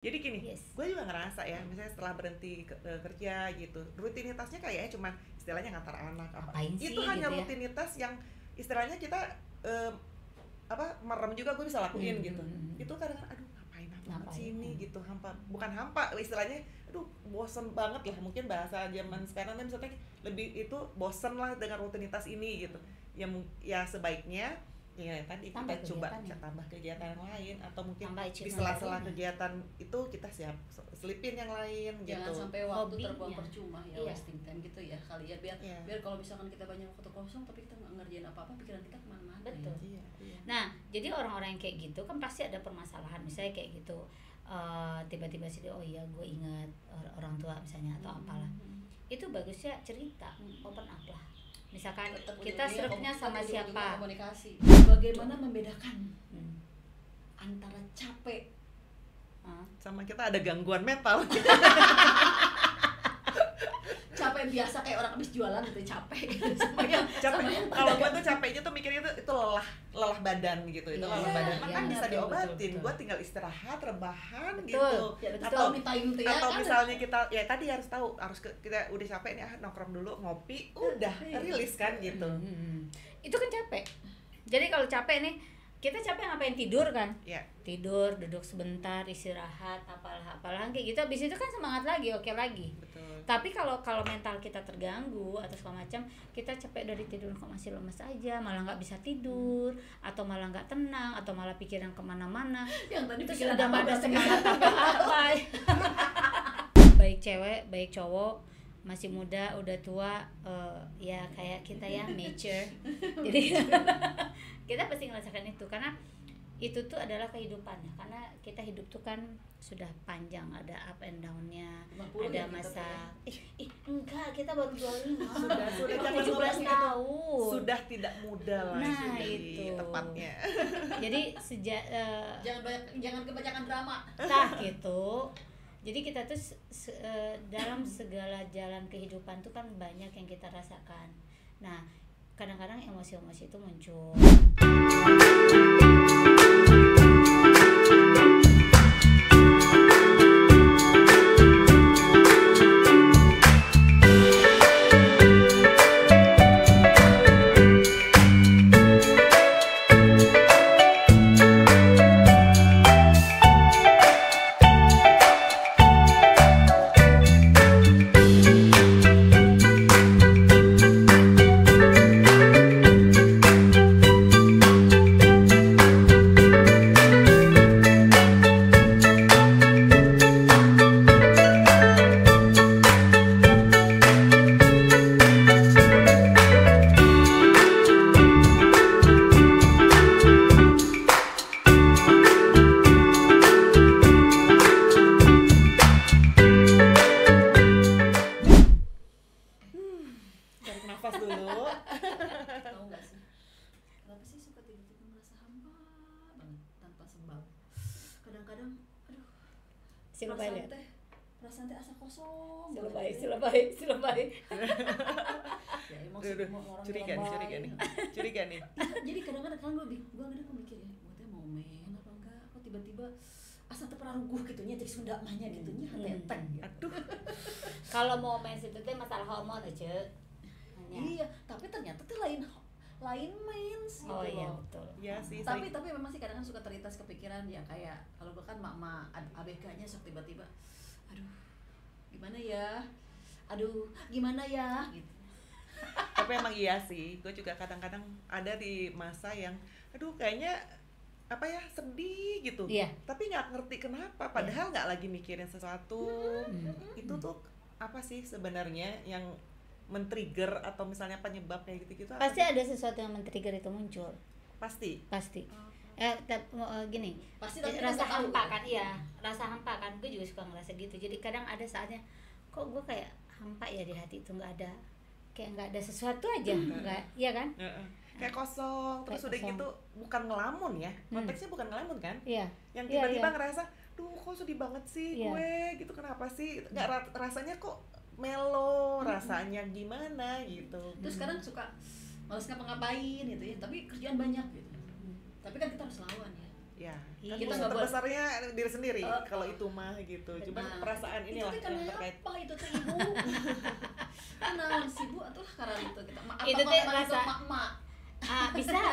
Jadi gini, Yes. gue juga ngerasa ya, misalnya setelah berhenti kerja gitu, rutinitasnya kayaknya cuma istilahnya ngantar anak apa. Ngapain sih Itu hanya gitu ya? rutinitas yang istilahnya kita eh, merem juga gue bisa lakuin gitu. Itu kadang-kadang aduh ngapain banget sih ini gitu, hampa. Bukan hampa istilahnya, aduh bosen banget lah mungkin bahasa zaman sekarang kan misalnya lebih itu bosen lah dengan rutinitas ini gitu. Ya sebaiknya ya tadi Tambah kita coba kegiatan ya. tambah kegiatan yang lain atau mungkin Tambah di achievement sela-sela lainnya. kegiatan itu kita siap selipin yang lain Jangan gitu. sampai waktu Hobinya. terbuang percuma ya, Iya. wasting time gitu ya kali ya, biar Iya. biar kalau misalkan kita banyak waktu kosong tapi kita nggak ngerjain apa-apa, pikiran kita kemana-mana. Betul. Ya. Iya. Nah, jadi orang-orang yang kayak gitu kan pasti ada permasalahan. Misalnya kayak gitu, tiba-tiba sih oh iya gue ingat orang tua misalnya atau apalah. Itu bagusnya cerita, open up lah. Misalkan Tetap kita ujung-ujungnya serupnya sama ujung-ujungnya siapa. komunikasi. Bagaimana membedakan antara capek Sama kita ada gangguan mental. capek biasa kayak orang habis jualan gitu capek sama yang Capek. Kalau gue tuh capeknya tuh mikirnya itu lelah badan gitu. Itu Iya, lelah badan. iya, Kan bisa betul, diobatin. betul. Gue tinggal istirahat, rebahan Betul. gitu. ya, betul. Atau Me time tuh ya, atau kan? misalnya kita ya tadi harus tahu kita udah capek nih nongkrong dulu ngopi udah rilis kan gitu. Itu kan capek. Jadi kalau capek nih, kita capek ngapain? Tidur kan? Ya. Tidur, duduk sebentar, istirahat, apalah kayak gitu. Habis itu kan semangat lagi, oke lagi. Betul. Tapi kalau mental kita terganggu atau segala macam, kita capek dari tidur kok masih lemes aja, malah nggak bisa tidur, atau malah nggak tenang, atau malah pikiran kemana-mana. yang tadi Terus pikiran udah apa nggak ada berarti? semangat apa-apa. Baik cewek, baik cowok, masih muda, udah tua, ya kayak kita ya mature. Jadi kita pasti ngerasakan itu karena itu tuh adalah kehidupan ya, karena kita hidup tuh kan sudah panjang, ada up and down-nya, 50 ada ya kita masa tuh enggak, kita baru 25 Sudah jangan 17 ngomong gitu. tahun Sudah tidak muda lah Nah, jadi itu. tepatnya. jadi sejak jangan kebanyakan drama. gitu. Jadi kita tuh dalam segala jalan kehidupan tuh kan banyak yang kita rasakan. Nah, kadang-kadang emosi-emosi itu muncul. Tarik nafas dulu. Tahu nggak sih? Kenapa sih suka tiba-tiba merasa hampa banget tanpa sebab? Kadang-kadang, aduh, perasaan teh asa kosong. Silebay. Ya emosi Duh, semua orang curiga nih. Curiga nih. Iya, jadi kadang-kadang kan gue mikir ya, gue teh mau main apa enggak? Kok tiba-tiba asa teu pernah ruguh gitu nya, jadi sunda mahnya gitu nya hateteng gitu. Aduh. Kalau mau main situ teh masalah hormon aja. Iya, tapi ternyata tuh lain mens gitu Oh iya loh. betul. Ya sih. Tapi memang sih kadang-kadang suka terlintas kepikiran ya, kayak kalau gue kan mak ABK-nya sok tiba-tiba aduh gimana ya gitu. Tapi emang iya sih, gue juga kadang-kadang ada di masa yang aduh kayaknya apa ya sedih gitu. Iya. Tapi nggak ngerti kenapa, padahal nggak lagi mikirin sesuatu. Itu tuh apa sih sebenarnya yang men-trigger atau misalnya penyebab kayak gitu-gitu? apa Pasti sih? ada sesuatu yang men-trigger itu muncul. Pasti. Gini, Pasti tapi rasa kita tahu. hampa kan, iya, rasa hampa kan, gue juga suka ngerasa gitu. Jadi kadang ada saatnya, kok gue kayak hampa ya di hati itu, nggak ada, kayak nggak ada sesuatu aja, nggak, iya kan? Kayak kosong, terus Kayak udah kosong. gitu bukan ngelamun ya, konteksnya bukan ngelamun kan? Iya. Yang Iya, tiba-tiba iya. ngerasa, duh kok sedih banget sih Iya. gue, gitu kenapa sih? Nggak rasanya kok melo, rasanya gimana gitu. Terus sekarang suka males ngapa-ngapain gitu ya, tapi kerjaan banyak gitu. Tapi kan kita harus lawan ya. Ya, Iya. kan Kita musuh nggak buat- terbesarnya diri sendiri kalau itu mah gitu. Cuman Benar. perasaan itu inilah teh yang terkait. kenapa itu tuh ibu kenalan si ibu atuh karena itu kita apa Itu teh memang itu rasa- mak-mak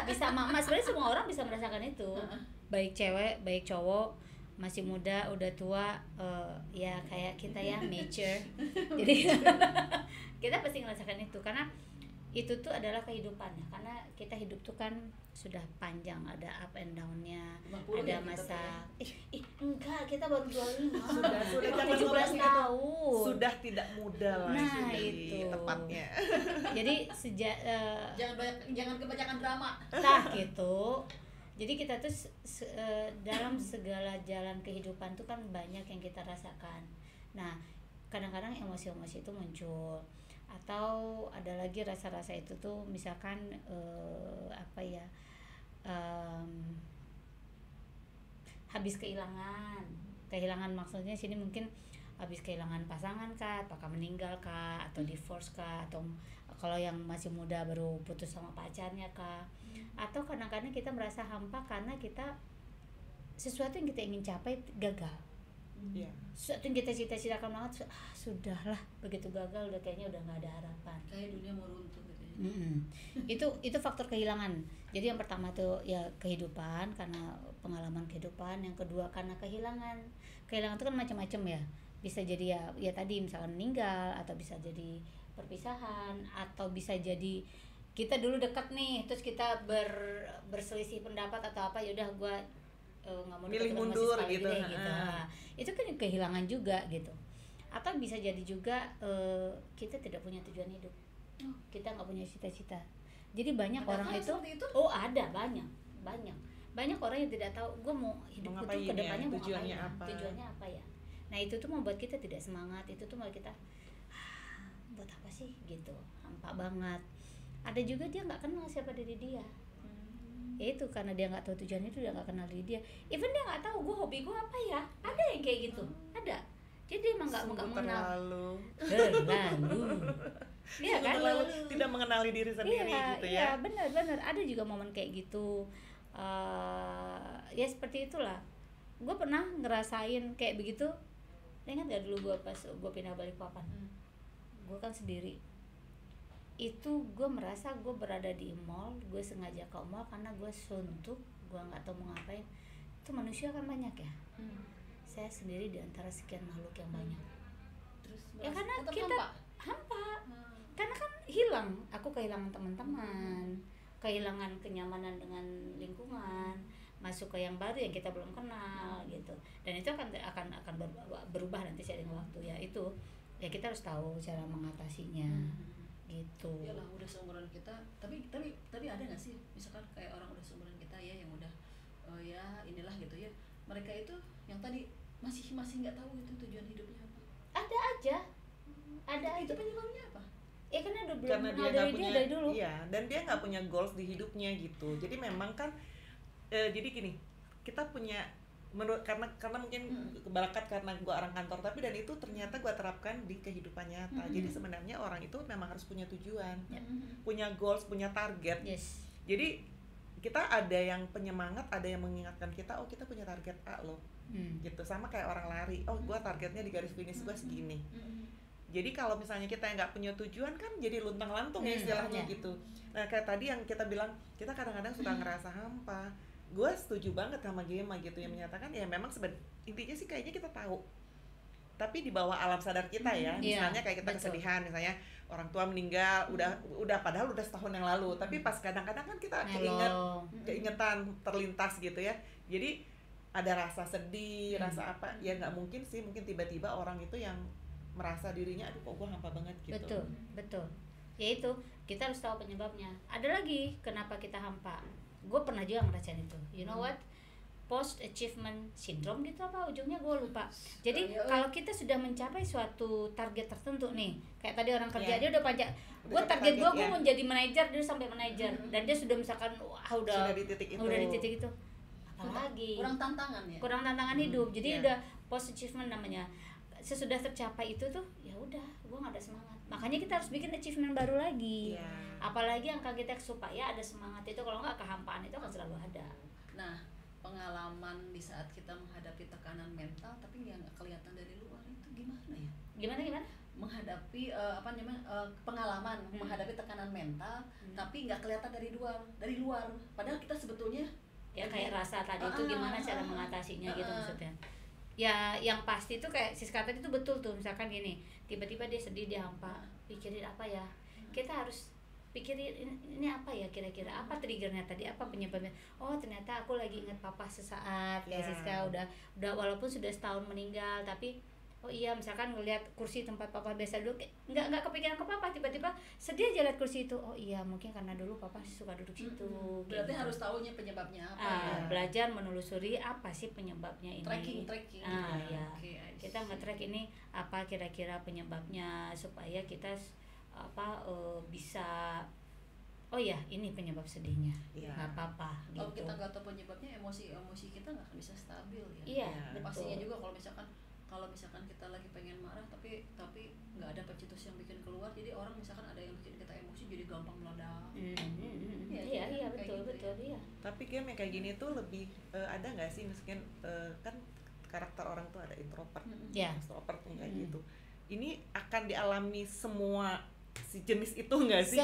bisa mama, sebenarnya semua orang bisa merasakan itu, baik cewek baik cowok, masih muda udah tua, ya kayak kita ya mature. Jadi kita pasti ngerasakan itu karena itu tuh adalah kehidupan ya, karena kita hidup tuh kan sudah panjang, ada up and down-nya, 50 ada ya kita masa tuh enggak, kita baru 25. Sudah jangan 17 ngomong itu. tahun. Sudah tidak muda lah Nah, jadi itu. tepatnya. Jadi sejak jangan kebanyakan drama gitu. Jadi kita tuh dalam segala jalan kehidupan tuh kan banyak yang kita rasakan. Nah, kadang-kadang emosi-emosi itu muncul, atau ada lagi rasa-rasa itu tuh misalkan apa ya, habis kehilangan maksudnya sini mungkin habis kehilangan pasangan kah, apakah meninggal kah, atau divorce kah, atau kalau yang masih muda baru putus sama pacarnya kah, atau kadang-kadang kita merasa hampa karena kita sesuatu yang kita ingin capai gagal, Iya. sesuatu yang kita cita-citakan banget, sudahlah, begitu gagal udah kayaknya udah nggak ada harapan. kayak dunia mau runtuh gitu ya. Itu faktor kehilangan. Jadi yang pertama tuh ya kehidupan, karena pengalaman kehidupan. Yang kedua karena kehilangan itu kan macam-macam ya, bisa jadi ya tadi misalkan meninggal, atau bisa jadi perpisahan, atau bisa jadi kita dulu dekat nih terus kita berselisih pendapat atau apa, ya udah gua nggak mau Milih deket sama si mundur sekali gitu. deh, gitu. Nah, itu kan kehilangan juga gitu. Atau bisa jadi juga kita tidak punya tujuan hidup, kita nggak punya cita-cita. Jadi banyak Ada orang kan itu, seperti itu? ada banyak orang yang tidak tahu gue mau hidupku tuh ngapain ya, kedepannya mau tujuannya ngapain, apa. tujuannya apa ya. Nah itu tuh membuat kita tidak semangat, itu tuh membuat kita buat apa sih gitu, hampa banget. Ada juga dia nggak kenal siapa diri dia. Ya itu karena dia nggak tahu tujuan itu, dia nggak kenal diri dia. Even dia nggak tahu gue hobi gue apa ya. Ada yang kayak gitu, ada. Jadi dia emang nggak mengenal. Terlalu. Iya kan? Terlalu tidak mengenali diri sendiri gitu ya. Iya, benar. Ada juga momen kayak gitu. Ya seperti itulah. Gue pernah ngerasain kayak begitu. Ingat gak dulu gue pas gue pindah Balikpapan? Gue kan sendiri. Itu gue merasa gue berada di mall, gue sengaja ke mall karena gue suntuk, gue nggak tahu mau ngapain. Itu manusia kan banyak ya. Saya sendiri di antara sekian makhluk yang banyak. Terus Ya karena tetap kita hampa. hampa. Karena kan hilang, aku kehilangan teman-teman, kehilangan kenyamanan dengan lingkungan, masuk ke yang baru yang kita belum kenal gitu. Dan itu akan berubah nanti seiring waktu ya. Itu ya kita harus tahu cara mengatasinya gitu. Iyalah udah seumuran kita, tapi ada nggak sih misalkan kayak orang udah seumuran kita ya yang udah ya inilah gitu ya, mereka itu yang tadi masih nggak tahu itu tujuan hidupnya apa. Ada aja Itu penyebabnya apa? ya karena udah belum Karena dia kenal nggak dari punya, dia dari dulu. iya, dan dia nggak punya goals di hidupnya gitu. Jadi memang kan, jadi gini, kita punya menurut karena mungkin barakat karena gue orang kantor, tapi dan itu ternyata gue terapkan di kehidupan nyata. Jadi sebenarnya orang itu memang harus punya tujuan, punya goals, punya target. Yes. Jadi kita ada yang penyemangat, ada yang mengingatkan kita, oh kita punya target A loh, gitu. Sama kayak orang lari, oh gue targetnya di garis finish gue segini. Jadi kalau misalnya kita nggak punya tujuan kan jadi luntang-lantung ya istilahnya gitu. Nah kayak tadi yang kita bilang, kita kadang-kadang suka ngerasa hampa. Gue setuju banget sama Gema gitu yang menyatakan ya memang intinya sih kayaknya kita tahu, tapi di bawah alam sadar kita ya. Misalnya kayak kita kesedihan, misalnya orang tua meninggal, udah padahal udah setahun yang lalu, tapi pas kadang-kadang kan kita keingetan terlintas gitu ya. Jadi ada rasa sedih, rasa apa, ya nggak mungkin sih, mungkin tiba-tiba orang itu yang merasa dirinya aduh kok gue hampa banget gitu. Betul. Ya itu, kita harus tahu penyebabnya. Ada lagi kenapa kita hampa. Gue pernah juga ngerasain itu. You know what? Post achievement syndrome gitu apa ujungnya gue lupa. Jadi kalau kita sudah mencapai suatu target tertentu nih, kayak tadi orang kerja dia udah panjang. Gue target gue mau jadi manajer, dia sampai manajer dan dia sudah misalkan udah di titik itu. Apalagi kurang tantangan ya. Kurang tantangan hidup. Jadi udah post achievement namanya. Sesudah tercapai itu tuh ya udah gue nggak ada semangat, makanya kita harus bikin achievement baru lagi. Apalagi angka kita supaya ada semangat itu, kalau nggak kehampaan itu akan selalu ada. Nah pengalaman di saat kita menghadapi tekanan mental tapi nggak kelihatan dari luar itu gimana ya? Gimana? Menghadapi pengalaman menghadapi tekanan mental tapi nggak kelihatan dari luar padahal kita sebetulnya Ya kayak rasa tadi itu gimana cara mengatasinya gitu maksudnya. Ya yang pasti tuh kayak Siska tadi itu betul tuh, misalkan gini, tiba-tiba dia sedih, dia hampa, pikirin apa ya, kita harus pikirin ini apa ya kira-kira, apa triggernya tadi, apa penyebabnya. Oh ternyata aku lagi inget papa sesaat, kayak Siska udah walaupun sudah setahun meninggal tapi oh iya misalkan ngelihat kursi tempat papa biasa dulu nggak kepikiran ke papa, tiba-tiba sedih aja lihat kursi itu, oh iya mungkin karena dulu papa suka duduk situ. Berarti gitu. harus tahunya penyebabnya apa ya. Belajar menelusuri apa sih penyebabnya ini, tracking ya. Okay, Kita nge-track ini apa kira-kira penyebabnya supaya kita bisa oh ya ini penyebab sedihnya, nggak apa-apa gitu. Kalau kita nggak tahu penyebabnya, emosi kita nggak akan bisa stabil ya. Iya, pastinya juga kalau misalkan kita lagi pengen marah tapi nggak ada pencetus yang bikin keluar, jadi orang misalkan ada yang bikin kita emosi jadi gampang meledak. Iya betul ya. Tapi game yang kayak gini tuh lebih ada nggak sih misalkan kan karakter orang tuh ada introvert, extrovert kayak gitu. Ini akan dialami semua si jenis itu nggak sih?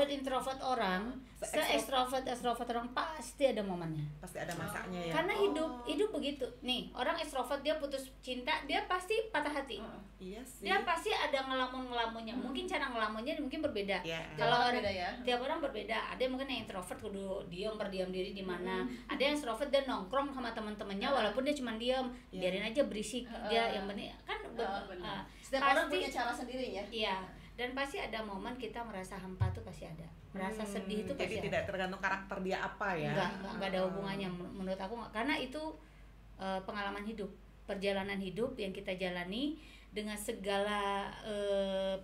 Introvert orang, extrovert orang pasti ada momennya. Pasti ada masanya ya. Karena hidup begitu. Nih, orang extrovert dia putus cinta, dia pasti patah hati. Iya sih. Dia pasti ada ngelamunnya. Mungkin cara ngelamunnya mungkin berbeda. Kalau orang beda ya. Tiap orang berbeda. Ada yang mungkin yang introvert kudu berdiam diri di mana. Ada yang extrovert dan nongkrong sama teman-temannya walaupun dia cuma diam. Biarin aja berisik. Dia yang benar kan setiap orang punya cara sendiri ya. Iya. Dan pasti ada momen kita merasa hampa tuh pasti ada, merasa sedih itu pasti jadi tidak tergantung karakter dia apa ya. Enggak ada hubungannya menurut aku, karena itu pengalaman hidup, perjalanan hidup yang kita jalani dengan segala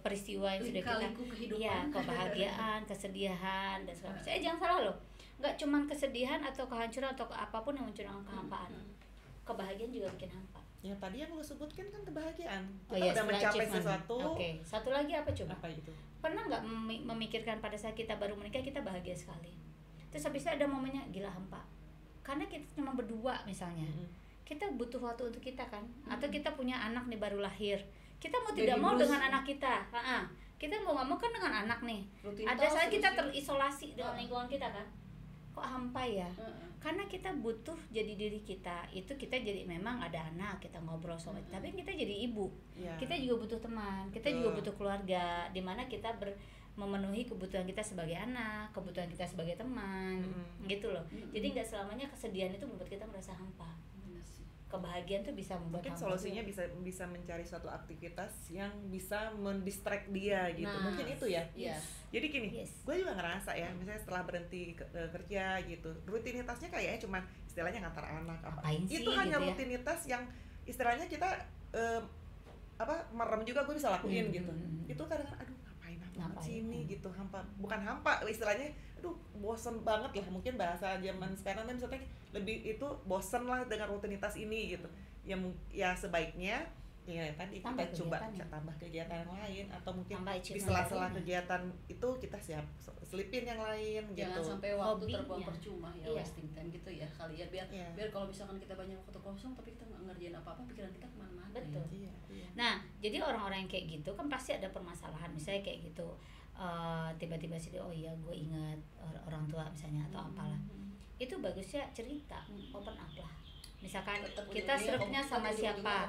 peristiwa yang sudah kita, kebahagiaan, kesedihan dan segala macam. Jangan salah loh, nggak cuman kesedihan atau kehancuran atau apapun yang muncul dengan kehampaan, kebahagiaan juga bikin hampa. Ya tadi yang lo sebutkan kan kebahagiaan. Kita udah mencapai sesuatu. Oke. Satu lagi apa coba? Apa itu? Pernah nggak memikirkan pada saat kita baru menikah kita bahagia sekali. Terus habis itu ada momennya gila hampa. Karena kita cuma berdua misalnya. Kita butuh waktu untuk kita kan. Atau kita punya anak nih baru lahir. Kita mau tidak mau dengan anak kita. Kita mau nggak mau kan dengan anak nih. Ada saat kita terisolasi dengan lingkungan kita kan. Kok hampa ya? Karena kita butuh jadi diri kita, itu kita jadi memang ada anak, kita ngobrol sama tapi kita jadi ibu, kita juga butuh teman, kita juga butuh keluarga, di mana kita memenuhi kebutuhan kita sebagai anak, kebutuhan kita sebagai teman, gitu loh. Jadi nggak selamanya kesedihan itu membuat kita merasa hampa. Kebahagiaan tuh bisa membuat mungkin solusinya bisa mencari suatu aktivitas yang bisa mendistract dia gitu. Mungkin itu ya. Jadi gini, gue juga ngerasa ya, misalnya setelah berhenti kerja gitu, rutinitasnya kayaknya cuma istilahnya ngantar anak apa. Itu hanya gitu rutinitas yang istilahnya kita merem juga gue bisa lakuin gitu. Itu kadang-kadang aduh ngapain sini gitu, bukan hampa istilahnya, aduh bosen banget lah, mungkin bahasa zaman sekarang kan misalnya lebih itu bosen lah dengan rutinitas ini gitu. Ya sebaiknya ya tadi kita coba tambah kegiatan yang lain, atau mungkin di sela-sela kegiatan itu kita selipin yang lain. Jangan gitu. Sampai waktu terbuang percuma ya, wasting time gitu ya kali ya, biar kalau misalkan kita banyak waktu kosong tapi kita nggak ngerjain apa-apa, pikiran kita kemana-mana. Betul. Nah jadi orang-orang yang kayak gitu kan pasti ada permasalahan, misalnya kayak gitu tiba-tiba sih oh iya gue ingat orang tua misalnya atau apalah, itu bagusnya cerita, open up lah. Misalkan kita sereknya sama siapa,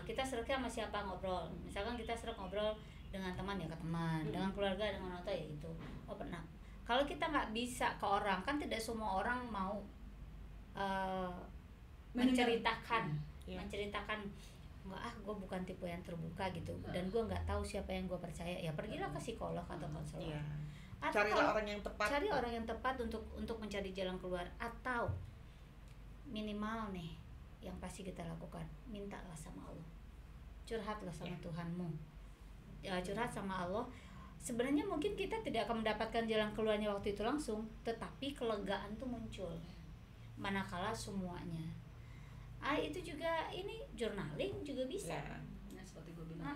kita sereknya sama siapa ngobrol. Misalkan kita serek ngobrol dengan teman ya ke teman, dengan keluarga, dengan orang tua ya itu open up. Kalau kita nggak bisa ke orang, kan tidak semua orang mau menceritakan, nggak gue bukan tipe yang terbuka gitu, dan gue nggak tahu siapa yang gue percaya, ya pergilah ke psikolog atau konselor. Atau carilah orang yang tepat. Cari orang yang tepat untuk mencari jalan keluar, atau minimal nih yang pasti kita lakukan, mintalah sama Allah, curhatlah sama Tuhanmu, curhat sama Allah. Sebenarnya mungkin kita tidak akan mendapatkan jalan keluarnya waktu itu langsung, tetapi kelegaan tuh muncul manakala semuanya. Itu juga ini journaling juga bisa. Seperti gue bilang.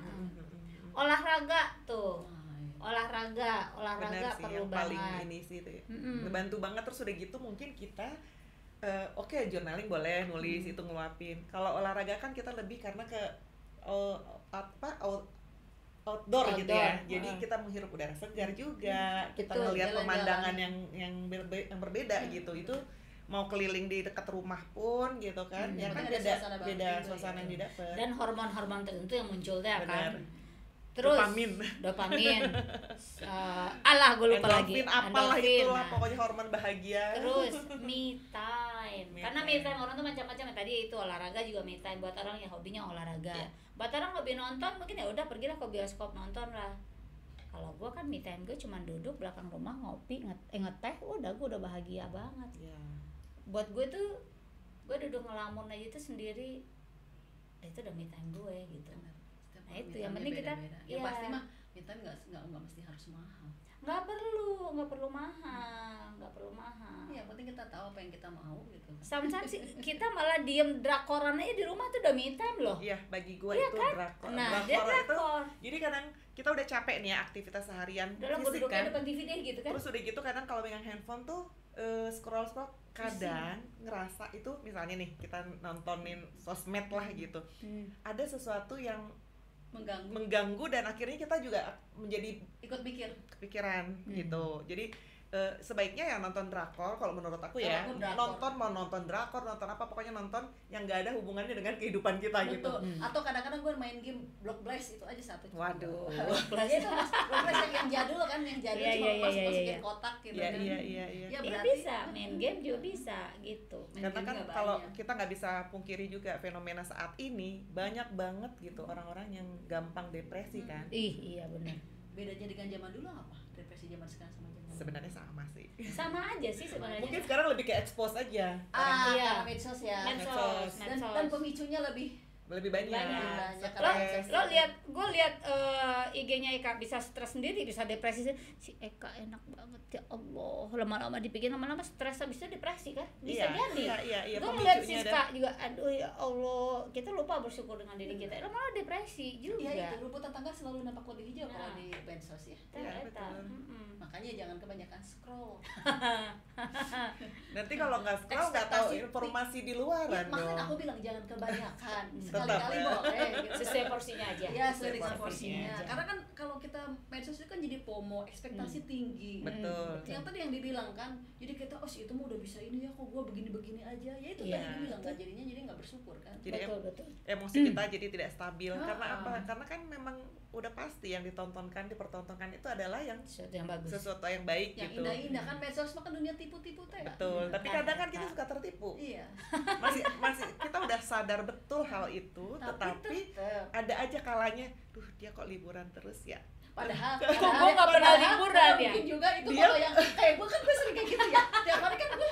Olahraga tuh. Olahraga benar sih, perlu yang banget. Paling ini sih itu ya. Ngebantu banget. Terus udah gitu mungkin kita oke, journaling boleh, nulis itu ngeluapin. Kalau olahraga kan kita lebih karena ke outdoor gitu ya. Jadi kita menghirup udara segar juga. Kita Betul, ngelihat jalan-jalan. pemandangan yang berbeda gitu. Itu mau keliling di dekat rumah pun gitu kan. Ya kan Ada suasana baru beda gitu, suasana yang didapat. Dan hormon-hormon tertentu yang muncul deh kan. Benar. Terus Dopamin. alah gue lupa Endorfin, lagi. apalah Endorfin, itulah nah. pokoknya hormon bahagia. Terus me time. Me Karena time. me time orang tuh macam-macam. Tadi itu olahraga juga me time buat orang yang hobinya olahraga. Iya. Buat orang hobi nonton mungkin ya udah pergilah ke bioskop nonton lah. Kalau gue kan me time gue cuma duduk belakang rumah ngopi ngeteh udah gue udah bahagia banget. Ya. Buat gue tuh gue duduk ngelamun aja tuh sendiri. Itu udah me time gue gitu. Nah, itu yang penting kita yang ya, pasti mah kita nggak mesti harus mahal. nggak perlu mahal. Yang penting kita tahu apa yang kita mau gitu. Sometimes kita malah diem drakoran aja di rumah tuh udah me time loh. Iya, bagi gue Iya itu kan? drakor. Nah, Drakor dia itu drakor. jadi kadang kita udah capek nih ya aktivitas seharian Dalam gue fisik duduknya kan. depan TV deh gitu kan. Terus udah gitu kadang kalau megang handphone tuh scroll kadang ngerasa itu misalnya nih kita nontonin sosmed lah gitu. Ada sesuatu yang mengganggu dan akhirnya kita juga menjadi Ikut mikir. kepikiran gitu. Jadi sebaiknya ya nonton drakor kalau menurut aku ya. Kalau aku drakor. Mau nonton drakor, nonton apa pokoknya nonton yang gak ada hubungannya dengan kehidupan kita gitu. Betul. Atau kadang-kadang gue main game Block Blast itu aja satu. Waduh. Block Blast itu Block Blast yang jadul kan, yang jadul Iya, cuma iya, iya, masukin iya. kotak gitu Iya kan. iya. Ya Ya berarti bisa, main game juga bisa gitu. main Karena game kan nggak kalau banyak. kita nggak bisa pungkiri juga fenomena saat ini banyak banget gitu orang-orang yang gampang depresi kan. Iya benar. Bedanya dengan zaman dulu apa? Depresi zaman sekarang sama zaman dulu. Sebenarnya sama sih. Sama aja sih sebenarnya. Mungkin sekarang lebih ke expose aja. Iya. Karena medsos ya. Medsos. Dan pemicunya lebih Lebih banyak. Banyak. Stres. Lo lihat IG-nya Eka bisa stres sendiri, bisa depresi. Si Eka enak banget ya Allah. Lama-lama dipikir lama-lama stres habisnya depresi kan? Bisa jadi. Iya, Gue ngeliat Siska juga, aduh ya Allah, kita lupa bersyukur dengan diri kita. Lama-lama depresi juga. Iya itu, rumput tetangga selalu nampak lebih hijau kalau Nah. di medsos ya. Iya, Eta. betul. Makanya jangan kebanyakan scroll. Nanti kalau nggak scroll nggak tahu Ekspektasi- informasi di Ya, luaran makanya dong. aku bilang jangan kebanyakan. Tetap Sekali-kali ya. boleh gitu. Sesuai porsinya aja. Ya, sesuai dengan Sesuai porsinya. porsinya aja. Karena kan kalau kita medsos itu kan jadi FOMO, ekspektasi tinggi. Betul. Yang tadi yang dibilang kan, jadi kita si itu mah udah bisa ini ya, kok gua begini-begini aja. Ya itu Iya. tadi dibilang kan, jadinya jadi nggak bersyukur kan. Jadi Betul. emosi kita jadi tidak stabil. Karena apa? Karena kan memang udah pasti yang dipertontonkan itu adalah yang Sesuatu yang bagus. sesuatu yang baik Yang gitu. indah-indah kan medsos mah kan dunia tipu-tipu teh. Betul. Tapi kadang kan kita suka tertipu. Iya. Masih kita udah sadar betul hal itu, tetapi tetep. ada aja kalanya, duh dia kok liburan terus ya. Padahal Kok gua nggak pernah liburan ya? Mungkin juga itu Dia- kalau yang kayak gue kan gue sering kayak gitu ya. Tiap hari kan gue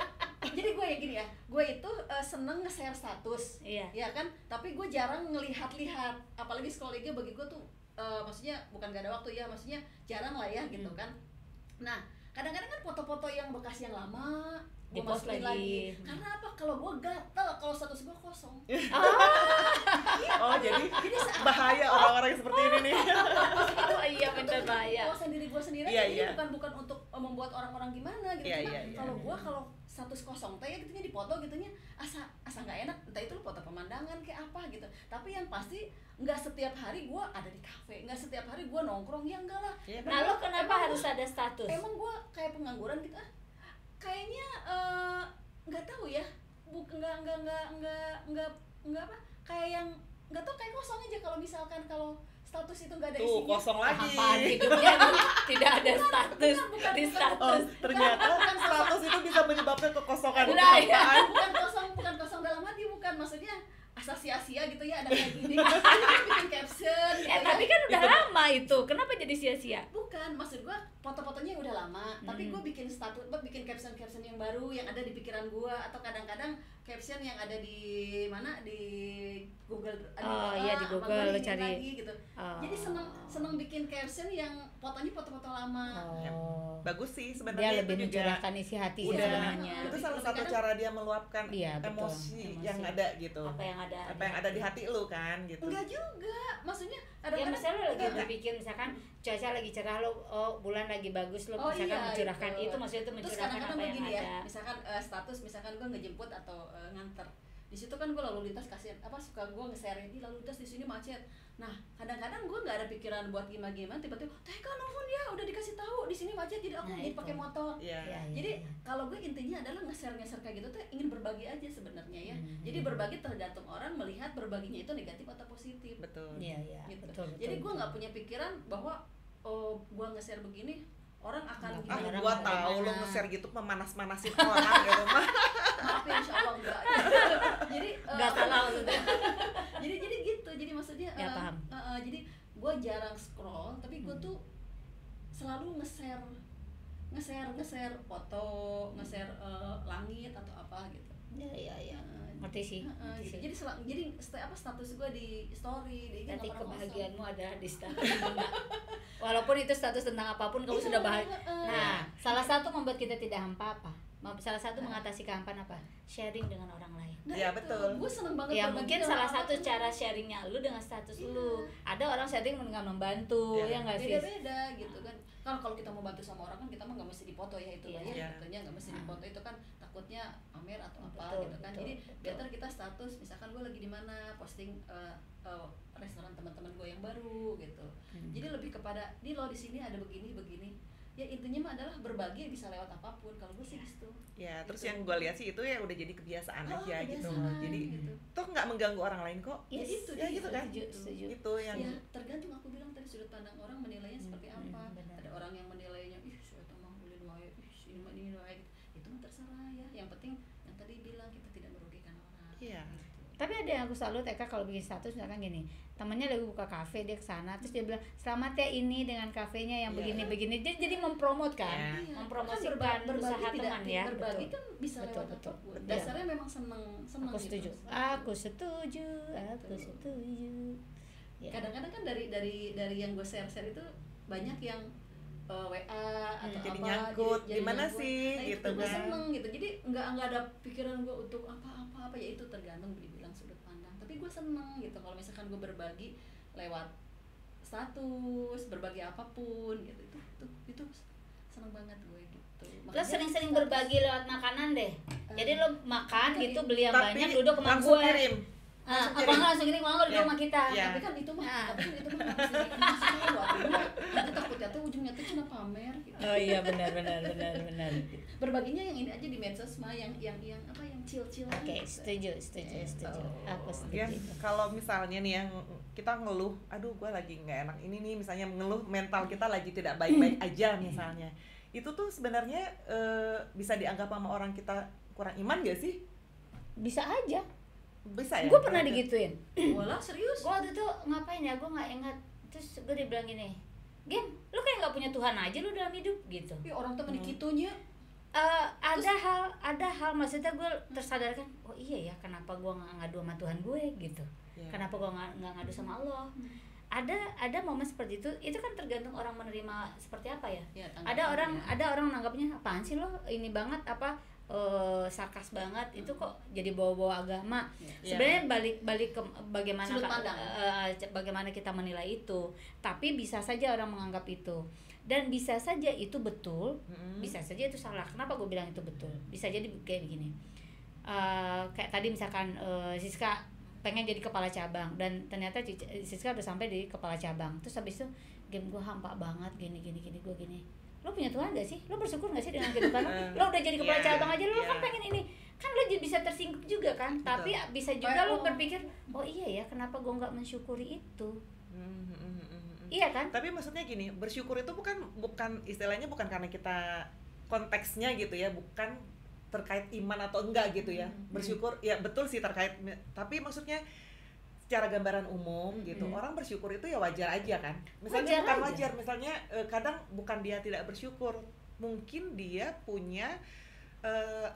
jadi gue ya gini ya. Gue itu seneng nge-share status. Iya. Ya kan? Tapi gue jarang ngelihat-lihat. Apalagi scroll IG bagi gue tuh maksudnya bukan gak ada waktu ya, maksudnya jarang lah ya gitu kan. Nah, kadang-kadang kan foto-foto yang bekas yang lama gue Di-post masukin lagi. Karena apa? Kalau gue gatel kalau status gue kosong. Oh, jadi Jadi bahaya orang-orang yang seperti ini nih. Oh iya bener bahaya. Puasan diri gue sendiri Iya, jadi iya. bukan untuk membuat orang-orang gimana gitu. Iya, Cuma iya, iya. kalau gue kalau status kosong teh ya gitunya dipoto gitunya asa nggak enak, entah itu lu foto pemandangan kayak apa gitu. Tapi yang pasti nggak setiap hari gue ada di kafe, nggak setiap hari gue nongkrong, ya enggak lah. Iya, Nah lo kenapa harus ada status? Emang gue kayak pengangguran gitu kayaknya nggak tahu ya, nggak apa, kayak yang nggak tahu, kayak kosong aja kalau misalkan kalau status itu nggak ada Tuh, isinya. kosong lagi. Apaan hidupnya tidak ada status bukan. di Oh, status. ternyata status itu bisa menyebabkan kekosongan. Nah, iya. Apaan? bukan kosong dalam hati, bukan, maksudnya asa sia-sia gitu ya, ada kayak gini bikin caption gitu Tapi kan udah lama itu, kenapa jadi sia-sia? bukan, maksud gua foto-fotonya udah lama tapi gua bikin status, bikin caption yang baru yang ada di pikiran gua, atau kadang-kadang caption yang ada di mana di Google iya di sama Google gua lo ini cari lagi gitu. Jadi seneng bikin caption yang fotonya foto-foto lama. Bagus sih dia sebenarnya, lebih itu juga mencurahkan isi hati sih udah sebenarnya. itu salah satu Kadang- cara dia meluapkan Iya, betul, emosi emosi. yang ada gitu, Apa yang ada apa yang ada di hati lu kan gitu. Enggak juga, maksudnya Ya kadang-kadang misalnya lo lagi enggak. berpikir misalkan cuaca lagi cerah lo, bulan lagi bagus lo Oh, misalkan iya, mencurahkan itu maksudnya itu Terus mencurahkan kadang-kadang apa yang begini ada. ya, misalkan status, misalkan gue ngejemput atau nganter di situ kan gue lalu lintas kasihan apa suka gue nge-share ini lalu lintas di sini macet. Nah kadang-kadang gue nggak ada pikiran buat gimana tiba-tiba Teka nuhun ya udah dikasih tahu di sini macet jadi aku Nah, jadi itu. pakai motor. Iya. Ya, ya, Jadi ya. kalau gue intinya adalah nge-share kayak gitu tuh ingin berbagi aja sebenarnya ya. Jadi berbagi tergantung orang melihat berbaginya itu negatif atau positif. Betul. Iya, iya, Gitu. betul, betul. Jadi gue betul. nggak punya pikiran bahwa gue nge-share begini orang akan Ah, gimana. Gua tahu lo nge-share gitu memanas-manasin orang gitu mah. Maaf ya insya Allah enggak. Jadi Nggak salah maksudnya. jadi gitu. Jadi maksudnya Ya, paham. jadi gue jarang scroll tapi gue tuh selalu nge-share foto, nge-share langit atau apa gitu. Ya, ya, ya. Ngerti sih. Ngerti Gitu. sih. Jadi status gue di story di IG Nanti nggak pernah kebahagiaanmu ada di status. Walaupun itu status tentang apapun kamu sudah bahagia. Nah, salah satu membuat kita tidak hampa apa? Salah satu mengatasi kehampaan apa? Sharing dengan orang lain. Nah, Ya, itu, betul. gue seneng banget Ya berbagi mungkin dengan salah orang satu lain. cara sharingnya lu dengan status Iya. lu. Ada orang sharing dengan membantu, Iya. ya nggak sih? Beda-beda gitu kan. Kalau kita mau bantu sama orang kan kita mah nggak mesti dipoto ya itu lah Iya. ya. Tentunya nggak mesti dipoto itu kan takutnya pamer atau apa Betul, gitu kan. betul, Jadi betul. better kita status misalkan gue lagi di mana posting restoran teman-teman gue yang baru gitu. Jadi lebih kepada di lo di sini ada begini. Ya intinya mah adalah berbagi bisa lewat apapun. Kalau gue sih gitu. Ya, terus Gitu. yang gue lihat sih itu ya udah jadi kebiasaan aja gitu. kebiasaan, Jadi gitu. toh nggak mengganggu orang lain kok. Ya, itu ya dia. gitu kan. Setuju. Itu yang Ya tergantung aku bilang tadi sudut pandang orang menilainya seperti apa. benar. Ada orang yang menilainya ih saya mah ulin wae, ih ini mah ini wae. Itu mah terserah ya. Yang penting yang tadi bilang kita tidak merugikan orang. Iya. Gitu. Tapi ada yang aku salut Eka kalau bikin status misalkan gini, temennya lagi buka kafe dia kesana terus dia bilang selamat ya ini dengan kafenya yang Iya. begini dia jadi mempromot kan, Iya. Iya, mempromosikan kan berbagi usaha tidak teman ya. berbagi Betul. kan bisa Betul, lewat betul. apapun. Betul. Dasarnya memang seneng Aku setuju. gitu. Aku setuju. Aku setuju. Ya. Kadang-kadang kan dari yang gue share itu banyak yang WA atau Jadi apa nyangkut, jadi gimana nyangkut. sih, Nah, gitu itu gue kan. seneng gitu jadi nggak ada pikiran gue untuk apa ya itu tergantung dibilang sudut pandang tapi gue seneng gitu kalau misalkan gue berbagi lewat status berbagi apapun gitu itu seneng banget gue gitu. Lo Makanya sering-sering status- berbagi lewat makanan deh. Jadi lo makan Oke. gitu beli yang Tapi banyak duduk sama langsung gue. kirim. Apa nggak langsung kirim kalau nggak di Ya. rumah kita. Ya. tapi kan itu mah Nah. harus ini nanti takutnya tuh ujungnya tuh cuma pamer gitu. Oh iya benar. Berbaginya yang ini aja di medsos mah yang apa yang chill Oke, setuju. Aku setuju. Ya, kalau misalnya nih yang kita ngeluh, aduh gue lagi nggak enak ini nih, misalnya ngeluh mental kita lagi tidak baik-baik aja misalnya, itu tuh sebenarnya bisa dianggap sama orang kita kurang iman gak sih? Bisa aja. Bisa ya? Gue pernah digituin. Walah serius Gue waktu itu ngapain ya? Gue nggak ingat. Terus gue dibilang gini, Gem, lu kayak nggak punya Tuhan aja lu dalam hidup gitu. ya orang tuh menikitunya Ada hal maksudnya gue tersadarkan, oh iya ya kenapa gue nggak ngadu sama Tuhan gue gitu. Ya. Kenapa gue nggak ngadu sama Allah? Ada momen seperti itu kan tergantung orang menerima seperti apa ya. ya, Ada orang nanggapnya apaan sih lo ini banget apa sarkas banget itu kok jadi bawa-bawa agama. Ya. Sebenarnya balik ke bagaimana Sudut pandang. bagaimana kita menilai itu. Tapi bisa saja orang menganggap itu dan bisa saja itu betul, bisa saja itu salah. Kenapa gue bilang itu betul? Bisa jadi kayak begini. Kayak tadi misalkan Siska pengen jadi kepala cabang dan ternyata Siska udah sampai di kepala cabang. Terus habis itu game gue hampa banget gini gue gini. Lo punya Tuhan gak sih? Lo bersyukur gak sih dengan kehidupan lo? Lo udah jadi kepala Yeah, cabang aja, lo yeah. kan pengen ini. Kan lo bisa tersinggung juga kan? Betul. Tapi bisa juga lo berpikir, oh iya ya kenapa gue gak mensyukuri itu? Iya kan? Tapi maksudnya gini, bersyukur itu bukan istilahnya bukan karena kita konteksnya gitu ya, bukan terkait iman atau enggak gitu ya. Bersyukur ya betul sih terkait, tapi maksudnya secara gambaran umum gitu, orang bersyukur itu ya wajar aja kan. Misalnya Wajar bukan aja. wajar, misalnya kadang bukan dia tidak bersyukur, mungkin dia punya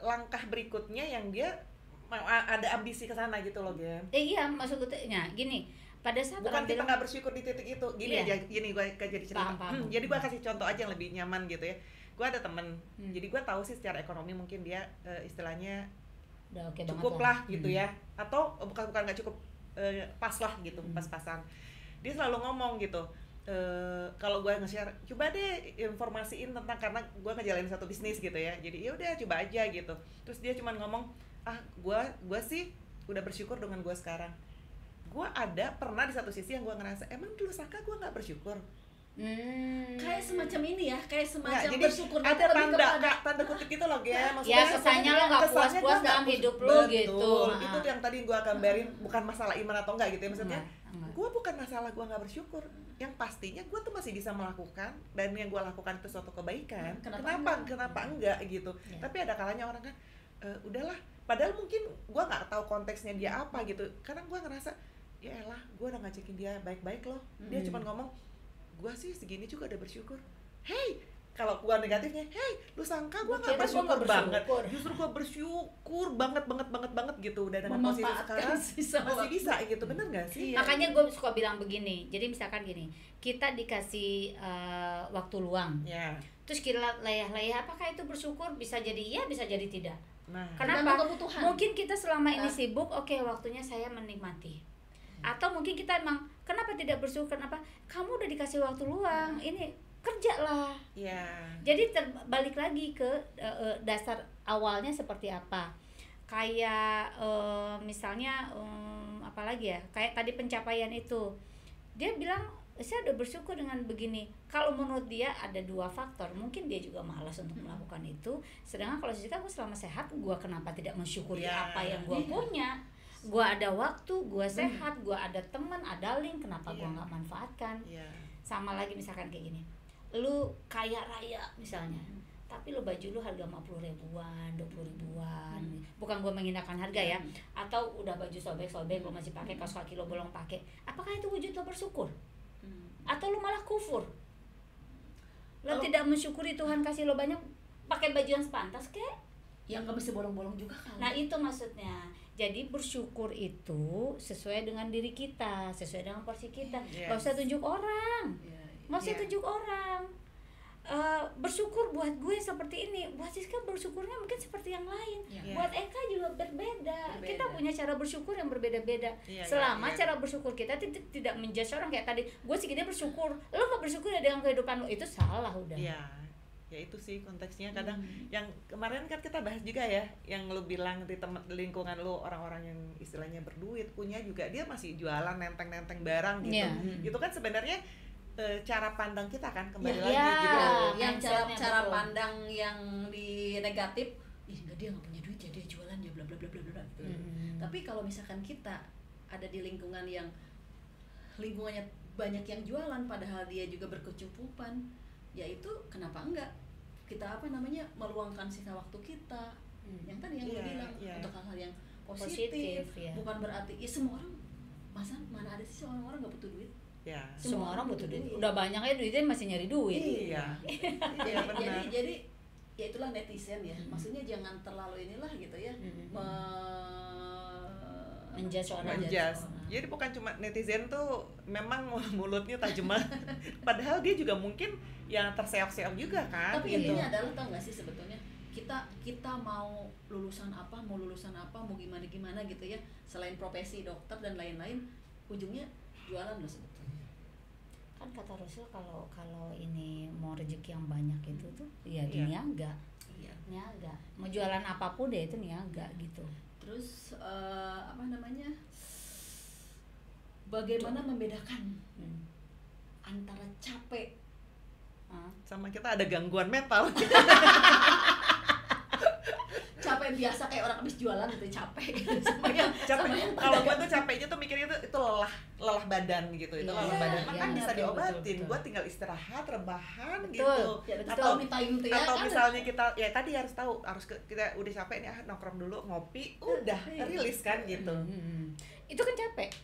langkah berikutnya yang dia ada ambisi ke sana gitu loh, Gem. Iya, maksud gue gini, pada saat bukan orang kita bilang, nggak bersyukur di titik itu. Gini iya. aja, gini gue jadi cerita. Paham. Jadi gue kasih contoh aja yang lebih nyaman gitu ya. Gue ada temen, jadi gue tahu sih secara ekonomi mungkin dia istilahnya udah oke cukup banget lah gitu ya, atau bukan nggak cukup, pas lah gitu, pas-pasan. Dia selalu ngomong gitu, kalau gue nge-share, coba deh informasiin tentang, karena gue ngejalanin satu bisnis gitu ya, jadi ya udah coba aja gitu. Terus dia cuman ngomong, gue sih udah bersyukur dengan gue sekarang. Gue pernah di satu sisi yang gue ngerasa, emang dulu Saka gue nggak bersyukur. Kayak semacam ini ya, kayak semacam jadi bersyukur. ada tanda kutip gitu loh, Gem. Ya kesannya lo nggak puas-puas dalam hidup lo gitu. Itu yang tadi gue gambarin, bukan masalah iman atau enggak gitu ya, maksudnya gue bukan masalah gue nggak bersyukur, yang pastinya gue tuh masih bisa melakukan, dan yang gue lakukan itu suatu kebaikan. Kenapa enggak gitu. Tapi ada kalanya orang kan, udahlah, padahal mungkin gue nggak tahu konteksnya dia apa gitu. Kadang gue ngerasa, ya elah, gue udah ngajakin dia baik-baik loh, dia cuma ngomong, gue sih segini juga udah bersyukur. Hey, kalau gue negatifnya, hey, lu sangka gue nggak bersyukur banget? Justru gue bersyukur banget gitu. Udah dengan posisi sekarang masih bisa gitu, bener nggak sih? Makanya gue suka bilang begini. Jadi misalkan gini, kita dikasih waktu luang, terus kita layah-layah, apakah itu bersyukur? Bisa jadi iya, bisa jadi tidak. Kenapa? Mungkin kita selama ini sibuk, oke, waktunya saya menikmati. Atau mungkin kita emang kenapa tidak bersyukur, kenapa kamu udah dikasih waktu luang, ini kerjalah. Jadi balik lagi ke dasar awalnya seperti apa, kayak misalnya apa lagi ya, kayak tadi pencapaian itu, dia bilang saya udah bersyukur dengan begini. Kalau menurut dia ada dua faktor, mungkin dia juga malas untuk melakukan itu, sedangkan kalau Jessica, gue selama sehat, gue kenapa tidak mensyukuri apa yang gue punya. Gue ada waktu, gue sehat, gue ada teman, ada link, kenapa gue nggak manfaatkan? Sama lagi misalkan kayak gini, lu kaya raya misalnya, tapi lu baju lu harga 50 ribuan, 20 ribuan, bukan gue menghinakan harga ya, atau udah baju sobek-sobek lu masih pakai, kaos kaki lu bolong pakai, apakah itu wujud lo bersyukur? Atau lu malah kufur? Lo tidak mensyukuri Tuhan kasih lo banyak, pakai baju yang sepantas kek? Yang nggak mesti bolong-bolong juga kan? Nah itu maksudnya. Jadi bersyukur itu sesuai dengan diri kita, sesuai dengan porsi kita. Gak usah tunjuk orang, gak usah tunjuk orang. Bersyukur buat gue seperti ini, buat Siska bersyukurnya mungkin seperti yang lain. Buat Eka juga berbeda. Kita punya cara bersyukur yang berbeda-beda. Selama cara bersyukur kita tidak menjudge orang kayak tadi, gue segini bersyukur, lo gak bersyukur ya dengan kehidupan lo, itu salah udah. Ya itu sih konteksnya. Kadang yang kemarin kan kita bahas juga ya, yang lu bilang di lingkungan lu orang-orang yang istilahnya berduit, punya juga, dia masih jualan nenteng-nenteng barang gitu. Itu kan sebenarnya cara pandang kita kan kembali lagi gitu. Yang cara pandang yang di negatif, enggak, dia nggak punya duit ya, dia jualan ya, bla bla bla bla bla. Tapi kalau misalkan kita ada di lingkungannya banyak yang jualan, padahal dia juga berkecukupan, yaitu kenapa enggak kita meluangkan sisa waktu kita, yang tadi yang gue bilang, untuk hal-hal yang positif. Bukan berarti semua orang, mana ada sih orang nggak butuh duit? Semua orang butuh duit. Udah banyak ya duitnya, masih nyari duit. Jadi ya itulah netizen ya, maksudnya jangan terlalu inilah gitu ya, menjudge orang. Jadi bukan cuma netizen tuh memang mulutnya tajam banget, padahal dia juga mungkin yang terseok-seok juga kan. Tapi gitu. Intinya adalah, tau nggak sih sebetulnya kita mau lulusan apa, mau gimana gitu ya, selain profesi dokter dan lain-lain, ujungnya jualan loh sebetulnya. Kan kata Rasul kalau ini mau rezeki yang banyak itu tuh ya niaga. Niaga. Mau jualan apapun deh itu niaga gitu. Terus bagaimana membedakan antara capek sama kita ada gangguan mental? Capek biasa kayak orang habis jualan gitu, capek. Kalau gue tuh capeknya tuh mikirnya itu lelah badan gitu, itu lelah badan. Kan bisa diobatin, gue tinggal istirahat, rebahan gitu. Atau misalnya kita ya tadi harus tahu, kita udah capek nih, nongkrong dulu, ngopi, udah rilis kan gitu. Itu kan capek.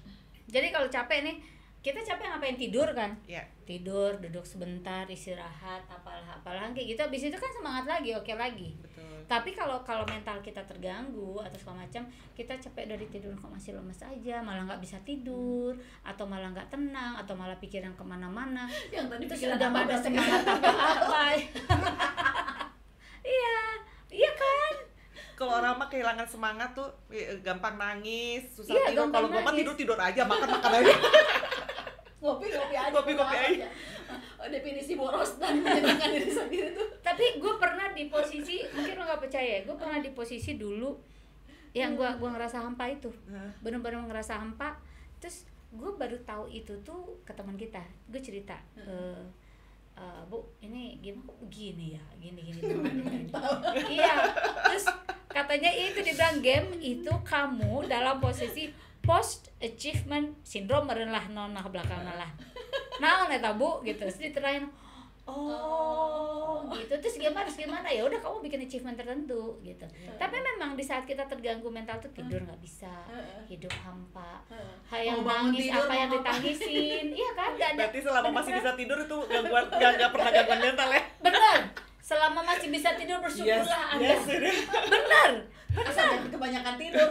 Jadi kalau capek nih, kita capek ngapain, tidur kan? Iya. Tidur, duduk sebentar, istirahat, apalah gitu. Habis itu kan semangat lagi, oke lagi. Betul. Tapi kalau mental kita terganggu atau segala macam, kita capek dari tidur kok masih lemes aja, malah nggak bisa tidur, atau malah nggak tenang, atau malah pikiran kemana-mana. Yang tadi Terus pikiran udah apa nggak ada berarti? semangat apa-apa. Iya kan? Kalau orang mah kehilangan semangat tuh gampang nangis, susah Iya, tidur. gampang Kalau gua mah nangis. tidur aja, makan aja. Ngopi aja. Ngopi aja. Definisi boros dan menyenangkan diri sendiri tuh. Tapi gue pernah di posisi, mungkin lo nggak percaya, gue pernah di posisi dulu yang gue ngerasa hampa itu, bener-bener ngerasa hampa. Terus gue baru tahu itu tuh ke teman kita, gue cerita, Bu, ini gimana kok begini ya, gini. Iya, terus katanya itu dibilang game itu kamu dalam posisi post achievement syndrome merenlah nonah belakang lah. Nah, neta Bu gitu. Terus diterain, gitu. Terus gimana? Ya udah kamu bikin achievement tertentu gitu. Tapi memang di saat kita terganggu mental tuh tidur nggak bisa, hidup hampa. Yang nangis tidur, apa yang mau apa. ditangisin, iya kan? Gak ada. Berarti selama masih bisa tidur itu gangguan, nggak pernah gangguan mental ya? Bener. Selama masih bisa tidur bersyukurlah Anda. Yes, yes. Bener. Asal jangan kebanyakan tidur,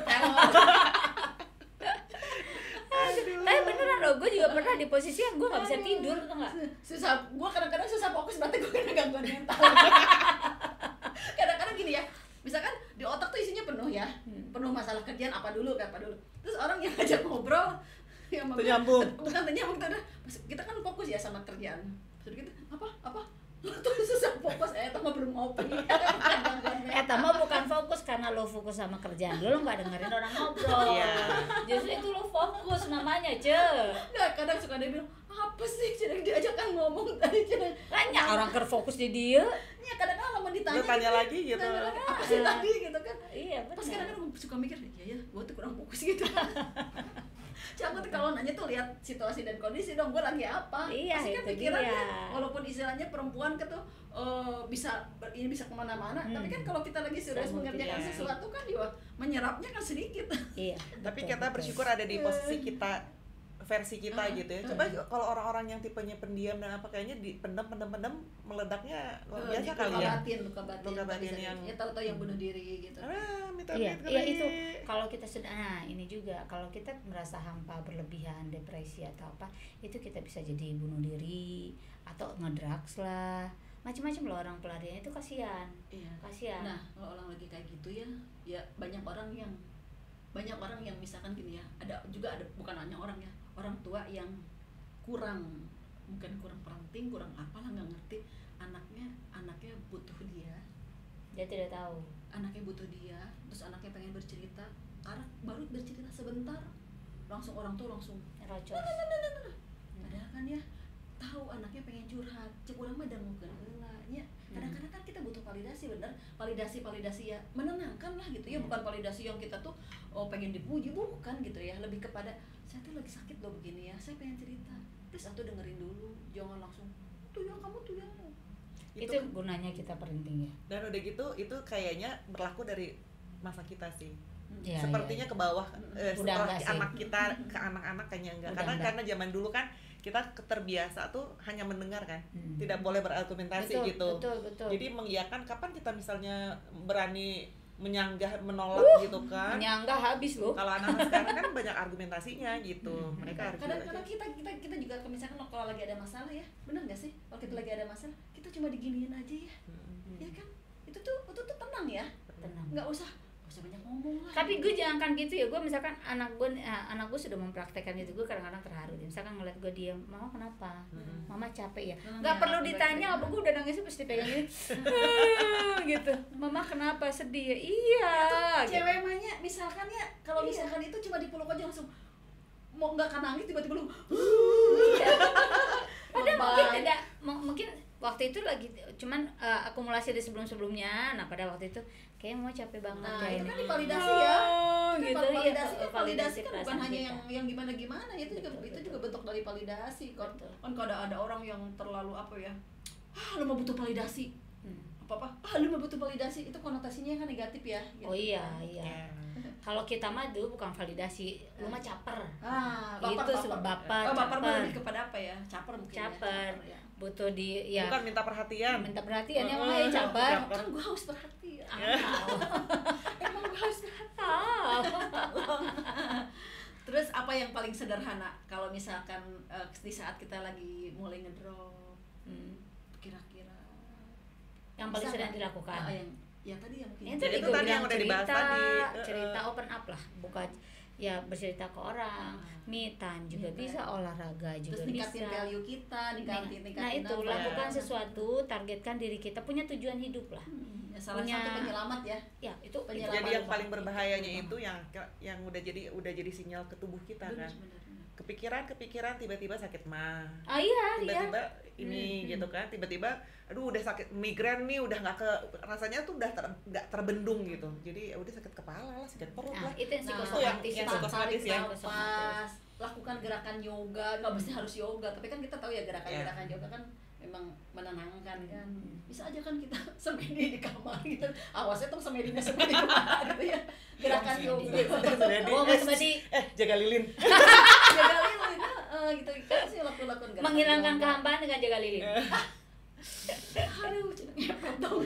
Tapi beneran loh, gue juga pernah di posisi yang gue nggak bisa tidur, tuh nggak? susah. Gue kadang-kadang susah fokus, berarti gue kena gangguan mental. Kadang-kadang gini ya, misalkan di otak tuh isinya penuh ya, penuh masalah kerjaan apa dulu. Terus orang yang ngajak ngobrol, yang Ternyambung. bukan ternyambung, kita kan fokus ya sama kerjaan. Terus gitu, apa? Tuh susah fokus, mah belum ngopi. Tama bukan fokus karena lo fokus sama kerjaan lo nggak dengerin orang ngobrol. Iya. Justru itu lo fokus namanya, Ce. Nggak, kadang suka dia bilang, apa sih sedang diajak kan ngomong tadi. Banyak orang kerfokus di dia. Ya kadang-kadang mau ditanya Lu tanya lagi gitu. tanya lagi, apa sih tadi gitu kan. Iya Pas benar. kadang-kadang suka mikir, ya gue tuh kurang fokus gitu. Cuma tuh kalau nanya tuh lihat situasi dan kondisi dong, gue lagi apa. Iya, Pasti kan itu pikirannya, dia. walaupun istilahnya perempuan ke tuh bisa kemana-mana, tapi kan kalau kita lagi serius Sama mengerjakan tidak. sesuatu kan ya menyerapnya kan sedikit. Iya. Tapi betul, kita betul. bersyukur ada di posisi kita, versi kita gitu ya. Coba kalau orang-orang yang tipenya pendiam dan apa, kayaknya pendem meledaknya luar biasa kali ya. Luka batin Luka batin bisa yang- ya tahu-tahu yang bunuh diri gitu. Minta Iya, duit iya kali. itu. Kalau kita sudah, nah ini juga kalau kita merasa hampa berlebihan, depresi atau apa, itu kita bisa jadi bunuh diri atau ngedrugs lah, macam-macam loh orang pelarian itu kasihan. Iya. Kasihan. Nah, kalau orang lagi kayak gitu ya banyak orang yang misalkan gini ya, ada bukan hanya orang tua yang kurang parenting, kurang apalah, nggak ngerti anaknya butuh dia tidak tahu. Terus anaknya pengen bercerita, karena baru bercerita sebentar langsung orang tua langsung Rocos. padahal kan ya tahu anaknya pengen curhat, cek urang mah dangukeun heula nya. Kadang-kadang kan kita butuh validasi, bener, validasi ya menenangkan lah gitu ya, bukan validasi yang kita tuh pengen dipuji, bukan gitu ya, lebih kepada saya tuh lagi sakit loh begini ya, saya pengen cerita, please atau dengerin dulu, jangan langsung tuh ya kamu tuh ya. Itu gunanya kita parenting ya. Dan udah gitu itu kayaknya berlaku dari masa kita sih. Iya, Sepertinya ke bawah Udah setelah enggak sih. anak kita ke anak-anak kayaknya enggak. Udah enggak. Karena zaman dulu kan kita terbiasa tuh hanya mendengar kan. Tidak boleh berargumentasi Betul, gitu. betul. Jadi mengiyakan, kapan kita misalnya berani menyanggah, menolak gitu kan. Menyanggah habis loh. Kalau anak-anak sekarang kan banyak argumentasinya gitu. Mereka harus Kadang-kadang kita juga misalkan kalau lagi ada masalah ya, bener nggak sih, kalau kita lagi ada masalah kita cuma diginiin aja ya, ya kan, itu tuh tenang ya, Tenang. nggak usah banyak ngomong lah. Tapi gue jangan kan gitu ya, gue misalkan anak gue sudah mempraktekkan itu, gue kadang-kadang terharu deh. Misalkan ngeliat gue diam, mama kenapa, mama capek ya, nggak perlu ditanya, apa gue udah nangisnya pasti pegang gini gitu, mama kenapa sedih ya, iya gitu. Cewek mahnya misalkan ya, kalau misalkan itu cuma dipeluk aja langsung mau nggak kan nangis, tiba-tiba lu Ada mungkin tidak, mungkin waktu itu lagi cuman akumulasi dari sebelum-sebelumnya. Nah pada waktu itu kayak mau capek banget nah ya itu ini. kan divalidasi ya, Gitu, validasi iya, validasi kan bukan perasaan hanya kita. yang gimana itu juga bentuk dari validasi kan. Betul. Kan kalau ada orang yang terlalu apa ya, lu mau butuh validasi, lu mah butuh validasi, itu konotasinya kan negatif ya gitu. Oh iya. Ya. Kalau kita mah dulu bukan validasi, lu mah caper. Baper. baper, Baper mah caper. lebih kepada apa ya? Caper mungkin. Caper. Ya. Butuh di ya Bukan minta perhatian. minta perhatian ya makanya caper. Kan gua haus perhatian. Emang gua haus perhatian. Terus apa yang paling sederhana kalau misalkan di saat kita lagi mulai ngedrop, kira-kira Yang paling bisa sering nggak? dilakukan. Yang tadi yang mungkin. Yang Jadi tadi itu gue tadi yang bilang udah dibahas cerita, tadi. cerita open up lah, bukan ya bercerita ke orang, me time juga Me time. bisa, olahraga juga Terus ningkatin bisa. value kita, ningkatin Nah itu apa. lakukan sesuatu, targetkan diri kita, punya tujuan hidup lah. Ya, salah Punya- satu penyelamat ya. Ya itu Penyelamat. Jadi yang paling berbahayanya Betul. itu yang udah jadi sinyal ke tubuh kita Benar, kan. benar. Kepikiran tiba-tiba sakit mah. iya. Tiba-tiba ini gitu kan, tiba-tiba aduh udah sakit migrain nih, udah nggak rasanya tuh udah nggak terbendung gitu. Jadi ya udah sakit kepala lah, sakit perut Nah lah. itu yang Nah, psikosomatis yang itu. psikosomatis ya. nafas, lakukan gerakan yoga, nggak mesti harus yoga, tapi kan kita tahu ya gerakan-gerakan yoga kan memang menenangkan kan. Bisa aja kan kita semedi di kamar gitu, awasnya tuh semedinya semedi mana gitu ya, gerakan yoga. Oh Mas Madi Jaga lilin. Jaga lilin, gitu kan sih lakukan gerakan menghilangkan yoga. kehampaan dengan jaga lilin. Aduh, cina ngepet dong.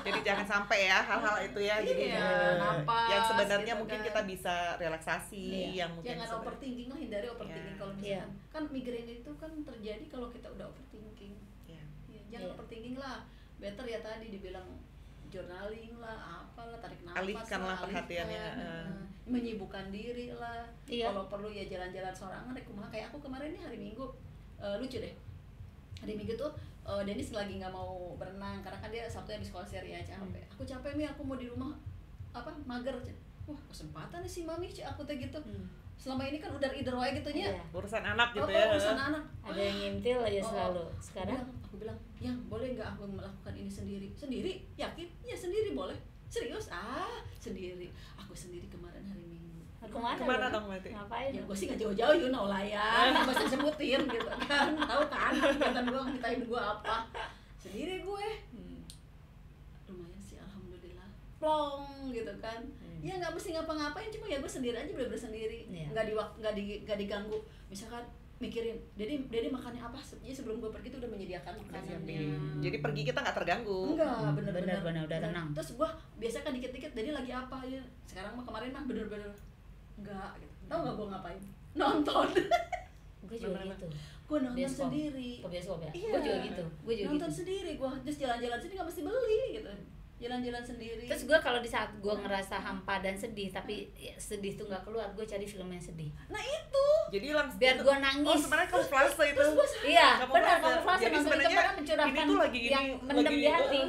Jadi jangan sampai ya hal-hal itu ya. Jadi Iya, napas, yang sebenarnya gitu mungkin kan. kita bisa relaksasi, Iya. yang mungkin Jangan overthinking lah, hindari overthinking. Iya. Kalau misalkan kan migrain itu kan terjadi kalau kita udah overthinking. Iya. Ya, jangan Iya. overthinking lah. Better ya tadi dibilang journaling lah, apalah, tarik nafas Alihkanlah lah, perhatiannya, menyibukkan diri lah. Iya. Kalau perlu ya jalan-jalan sorangan, kumaha kayak aku kemarin nih hari Minggu, lucu deh. Hari Minggu tuh Dennis lagi nggak mau berenang karena kan dia Sabtu habis konser ya, capek. Aku capek nih, aku mau di rumah mager. Wah, kesempatan nih si mami, aku teh gitu. Selama ini kan udah either way gitu nya. Iya. urusan anak gitu Oh, ya. urusan anak. Ada yang ngintil aja selalu. Sekarang Aku bilang, yang boleh nggak aku melakukan ini sendiri? Sendiri? Yakin? Ya sendiri boleh. Serius? Sendiri. Aku sendiri kemarin hari Minggu. Kemana dong berarti? Ngapain? Ya gue sih nggak jauh-jauh, you know lah ya. Nggak usah sebutin gitu kan. Tahu kan? Kegiatan gue, ngitain gue apa? Sendiri gue. Lumayan sih, alhamdulillah. Plong gitu kan. Ya nggak mesti ngapa-ngapain, cuma ya gue sendiri aja, bener-bener sendiri. Iya. Nggak diganggu. Misalkan mikirin, Dedi makannya apa? Jadi sebelum gue pergi tuh udah menyediakan makanannya. Jadi pergi kita nggak terganggu. Enggak, bener-bener udah tenang. Terus gua biasa kan dikit-dikit Dedi lagi apa ya. Sekarang mah kemarin mah bener-bener enggak gitu. Tahu enggak gua ngapain? Nonton. Gue juga Bener-bener. gitu. Gua nonton Bioskop. sendiri. Ke bioskop ya? Iya. Gue juga gitu. Nonton sendiri gua, terus jalan-jalan sini enggak mesti beli gitu. Jalan-jalan sendiri. Terus gue kalau di saat gue ngerasa hampa dan sedih, tapi ya, sedih tuh nggak keluar, gue cari film yang sedih. Nah itu. Jadi langsung Biar gue Oh, nangis. sebenarnya kamu flase itu. Iya, Kamu benar. flase. Kamu flase Jadi nonton itu sebenarnya karena mencurahkan ini tuh lagi yang ini, mendem lagi di hati.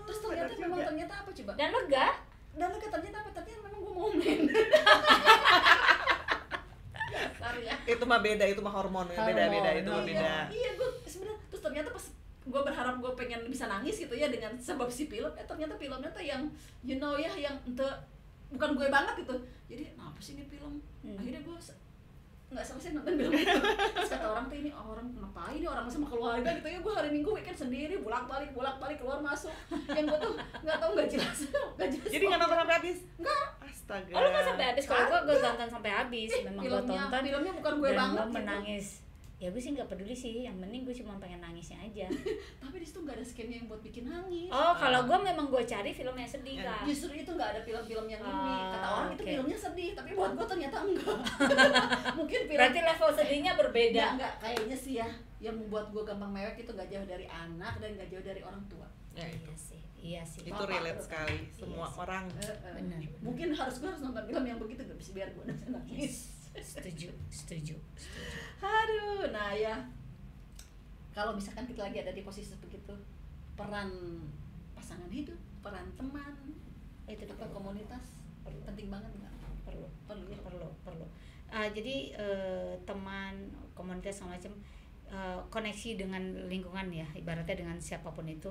Terus ternyata bener memang juga. ternyata apa coba? Dan lega. Dan ternyata apa? Ternyata memang gua momen. Sorry ya. Itu mah beda, itu mah hormon ya. Beda-beda itu mah beda. Iya, gue sebenarnya terus ternyata pas gue berharap gue pengen bisa nangis gitu ya dengan sebab si film, ternyata filmnya tuh yang you know ya, yang bukan gue banget gitu. Jadi apa sih ini film? Akhirnya gue nggak selesai nonton film itu. Terus kata orang tuh, ini orang ngapain, ini orang sama keluarga gitu ya. Gue hari Minggu weekend sendiri, bolak-balik keluar masuk. Yang gue tuh nggak tahu, nggak jelas. Jadi nggak nonton sampai habis? Nggak. Astaga. Oh, lu nggak sampai habis? Kalau gue tonton sampai habis. Memang gue tonton. Filmnya bukan gue dan banget gue gitu. menangis. Ya gue sih nggak peduli sih. Yang penting gue cuma pengen nangisnya aja. Tapi di situ nggak ada scene yang buat bikin nangis. Oh, kalau gue memang gue cari film yang sedih kan. Justru itu nggak ada film-film yang ini. Kata orang itu oke. filmnya sedih, tapi buat gue ternyata enggak. Mungkin film Berarti level sedihnya berbeda. enggak kayaknya sih ya. Yang membuat gue gampang mewek itu nggak jauh dari anak dan nggak jauh dari orang tua. Ya itu. Iya sih. Itu Bapak relate tuh. sekali. Semua Iya sih. orang. Benar. Mungkin harus nonton film yang begitu gak bisa biar gue nangis. Setuju. Aduh, nah ya. Kalau misalkan kita lagi ada di posisi begitu, peran pasangan hidup, peran teman, Itu atau komunitas penting banget nggak? perlu. Ya? Perlu. Jadi teman, komunitas segala macam, koneksi dengan lingkungan ya, ibaratnya dengan siapapun itu.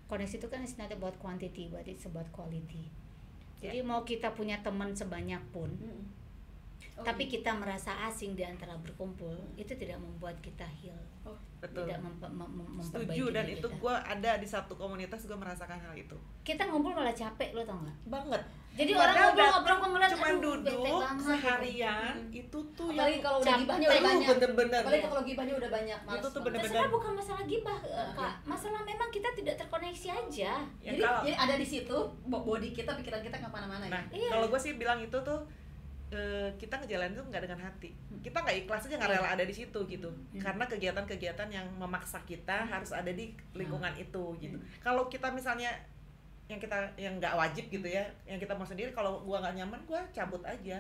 Koneksi itu kan is not about quantity, but it's about quality. Jadi mau kita punya teman sebanyak pun, Tapi kita merasa asing di antara berkumpul, itu tidak membuat kita heal. Betul. Tidak memperbaiki Setuju, dan diri itu kita. gue ada di satu komunitas, gue merasakan hal itu Kita ngumpul malah capek, lo tau nggak? banget. Jadi Padahal orang ngobrol datang kok ngeliat, cuman aduh, bete duduk banget seharian itu tuh apalagi yang kalau udah capek. gibahnya udah banyak. bener-bener Apalagi kalau gibahnya udah banyak. Males Itu tuh banget. bener-bener. Sebenarnya bukan masalah gibah, Kak. Masalah memang kita tidak terkoneksi aja. ya, Jadi ada di situ body kita, pikiran kita kemana-mana ya. nah Iya. kalau gue sih bilang itu tuh kita ngejalanin itu nggak dengan hati, kita nggak ikhlas aja, nggak rela ada di situ gitu, karena kegiatan-kegiatan yang memaksa kita harus ada di lingkungan itu gitu. Kalau kita misalnya yang nggak wajib gitu ya, yang kita mau sendiri, kalau gua nggak nyaman gua cabut aja.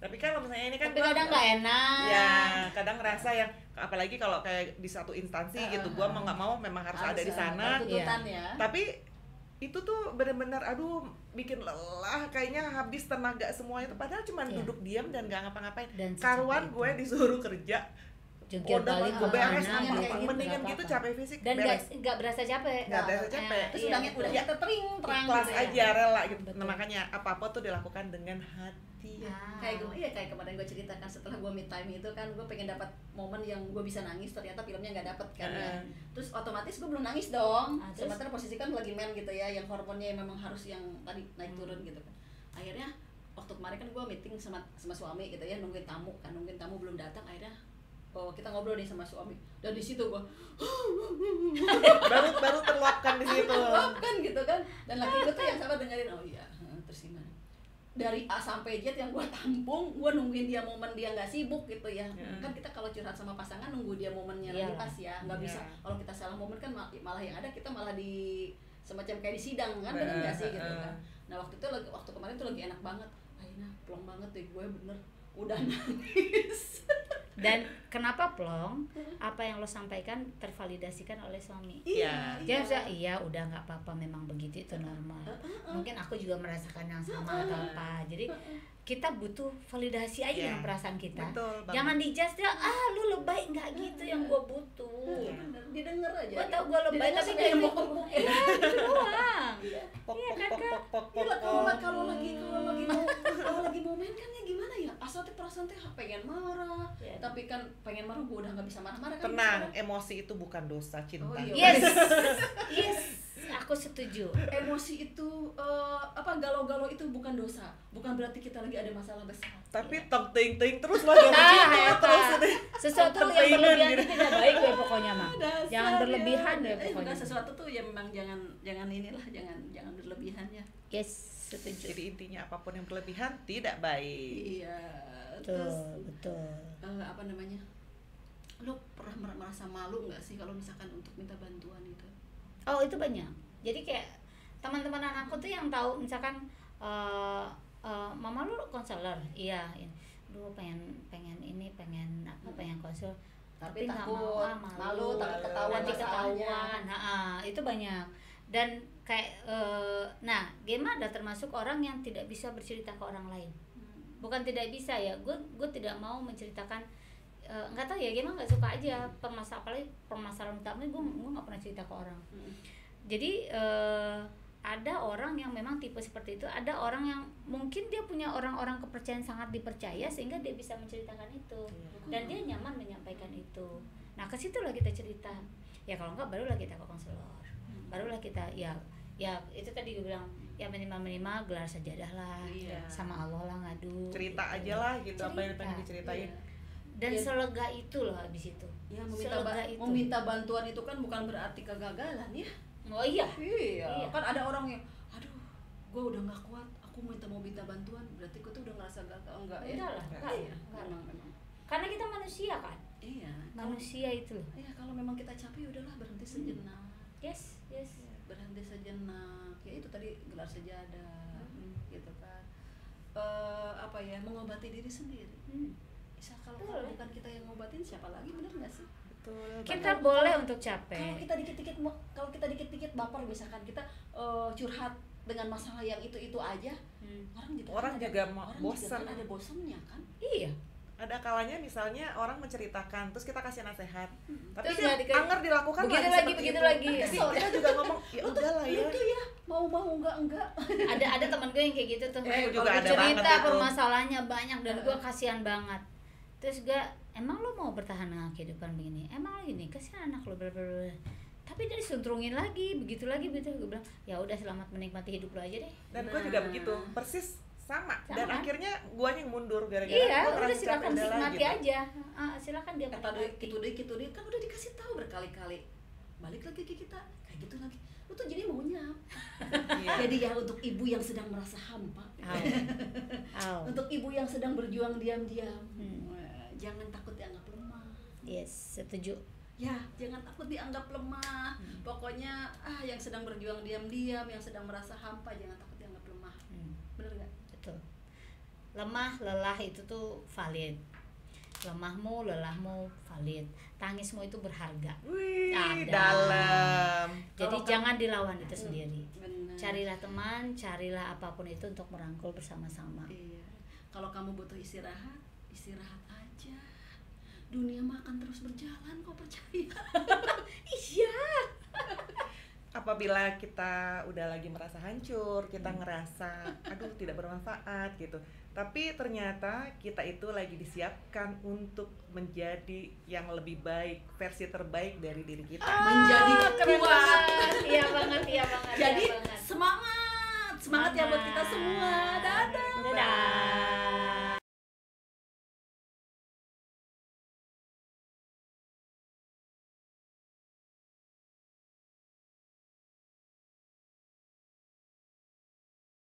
Tapi kalau misalnya ini kan Tapi gua kadang nggak enak. ya kadang ngerasa yang apalagi kalau kayak di satu instansi gitu, gua mau nggak mau memang harus ada di sana. Tuntutan ya. Tapi itu tuh bener-bener aduh bikin lelah, kayaknya habis tenaga semua itu, padahal cuma duduk diam dan nggak ngapa-ngapain. Dan Karuan secapek gue disuruh kerja jungkir udah balik gue beres kemana, kayak gitu, gitu, mendingan nggak gitu apa-apa. capek fisik Dan beres, nggak berasa capek. nggak berasa capek. Terus Iya, udah Ya, kita terang ikhlas gitu ya. aja, rela gitu. Betul. Nah, makanya apa-apa tuh dilakukan dengan hati. Kayak kemarin gue ceritakan setelah gue me time itu kan, gue pengen dapat momen yang gue bisa nangis, ternyata filmnya nggak dapet kan ya. Terus otomatis gue belum nangis dong. Terus? Sementara posisi kan lagi men gitu ya, yang hormonnya yang memang harus yang tadi naik turun gitu kan. Akhirnya waktu kemarin kan gue meeting sama suami gitu ya, nungguin tamu belum datang. Akhirnya kita ngobrol nih sama suami, dan di situ gue baru terluapkan di situ. kan gitu kan. Dan laki gue tuh yang sabar dengerin, oh iya, terus gimana? Dari A sampai Z yang gue tampung, gue nungguin dia momen dia nggak sibuk gitu ya. Kan kita kalau curhat sama pasangan nunggu dia momennya lagi pas ya, nggak bisa. Kalau kita salah momen kan malah yang ada kita malah di semacam kayak di sidang kan, bener nggak sih gitu kan. Nah waktu kemarin tuh lagi enak banget, akhirnya plong banget deh gue, bener udah nangis. Dan kenapa plong? Apa yang lo sampaikan tervalidasikan oleh suami. Iya. Dia bisa, iya udah nggak apa-apa, memang begitu, itu normal. Mungkin aku juga merasakan yang sama atau apa. Jadi kita butuh validasi aja dengan perasaan kita. Betul banget. Jangan dijudge dia, lu lebay, nggak gitu yang gue butuh. Bener, didengar aja. Gue tau gue lebay tapi dia dia yang gitu doang. Pok, Iya kan, pok, Kak? pok, pok, pok, Gila, pok. kalau lagi mau main kan ya gimana ya, asal perasaan teh pengen marah, Iya. tapi kan pengen marah gue udah nggak bisa marah-marah kan. Tenang, emosi itu bukan dosa, cinta. Oh, iya. Yes, aku setuju. Emosi itu galau-galau itu bukan dosa, bukan berarti kita lagi ada masalah besar. Tapi tong ting ting terus lah gitu, terus ini. Sesuatu yang Entertainment berlebihan gitu. itu tidak baik ya pokoknya mah. Dasar Jangan berlebihan ya. deh pokoknya. Bukan sesuatu tuh ya memang jangan inilah, jangan berlebihan ya. Yes, setuju. Jadi intinya apapun yang berlebihan tidak baik. Iya. Terus Betul. apa namanya? Lu pernah merasa malu nggak sih kalau misalkan untuk minta bantuan itu? Oh, itu banyak. Jadi kayak teman-teman anakku tuh yang tahu misalkan mama lu konselor, iya. Duh pengen ini, pengen konsul. Tapi nggak takut, malu, takut ketahuan nanti masalahnya. ketahuan. Nah, itu banyak. Dan kayak Gemma ada termasuk orang yang tidak bisa bercerita ke orang lain. Bukan tidak bisa ya, gue tidak mau menceritakan, nggak tahu ya, Gemma nggak suka aja permasalahan utamanya gue nggak pernah cerita ke orang. Jadi ada orang yang memang tipe seperti itu, ada orang yang mungkin dia punya orang-orang kepercayaan sangat dipercaya sehingga dia bisa menceritakan itu dan dia nyaman menyampaikan itu. Nah ke situ lah kita cerita. Ya kalau enggak barulah kita ke konselor, barulah kita ya itu tadi gue bilang ya minimal gelar sajadah lah, sama Allah lah ngadu. Cerita gitu. aja lah gitu, apa yang pengen diceritain. Dan selega itu loh habis itu. Ya itu. meminta bantuan itu kan bukan berarti kegagalan ya. Oh iya. Iya. Kan ada orang yang, aduh, gue udah nggak kuat, aku mau minta bantuan, berarti gue tuh udah ngerasa gagal, enggak ya? Enggak lah, Memang. Karena kita manusia kan. Iya. Manusia itu loh. Iya, kalau memang kita capek udahlah berhenti sejenak. Yes. Berhenti sejenak. Ya itu tadi gelar sejadah, gitu kan. Mengobati diri sendiri. Bisa kalau bukan kita yang ngobatin, siapa lagi, bener nggak sih? Kita boleh untuk capek. Kalau kita dikit-dikit baper, misalkan kita curhat dengan masalah yang itu aja, orang juga bosan. ada bosannya kan. Iya. ada kalanya misalnya orang menceritakan terus kita kasih nasihat tapi Terus dia nggak dikasih- anger dilakukan begitu lagi lagi, seperti begitu itu. lagi. Jadi Kesel kita juga ngomong ya Lu tuh- udahlah lu ya tuh ya mau enggak ada teman gue yang kayak gitu tuh. Aku juga Kalau ada cerita banget itu. permasalahannya banyak dan gue kasihan banget. Terus gue, emang lo mau bertahan dengan kehidupan begini? Emang lo gini, kasihan anak lo bla bla bla. Tapi dia disuntrungin lagi, begitu. Gue bilang, ya udah selamat menikmati hidup lo aja deh. dan gue juga begitu persis sama dan Sama. akhirnya guanya yang mundur gara-gara Iya, gua udah ngerasa silakan capek, udahlah, nikmati gitu. aja. Silakan dia kata deh menikmati. gitu deh kan udah dikasih tahu berkali-kali, balik lagi ke kita kayak gitu lagi, lu tuh jadi maunya Iya. jadi ya untuk ibu yang sedang merasa hampa, Au. untuk ibu yang sedang berjuang diam-diam, Hmm. jangan takut dianggap lemah. Yes, setuju. Ya, jangan takut dianggap lemah. Pokoknya yang sedang berjuang diam-diam, yang sedang merasa hampa, jangan takut dianggap lemah. Bener nggak? Betul. Lemah, lelah itu tuh valid. Lemahmu, lelahmu valid. Tangismu itu berharga. Wih, Ada. dalam. Jadi Kalau jangan dilawan itu sendiri. Benar. Carilah teman, carilah apapun itu untuk merangkul bersama-sama. Iya. Kalau kamu butuh istirahat, istirahat aja. Dunia mah akan terus berjalan, kok percaya. Iya. Apabila kita udah lagi merasa hancur, kita ngerasa aduh tidak bermanfaat gitu. Tapi ternyata kita itu lagi disiapkan untuk menjadi yang lebih baik, versi terbaik dari diri kita. Menjadi keren kuat. banget. Iya banget, iya banget. Jadi iya banget. semangat ya buat kita semua. Dadah. Dadah.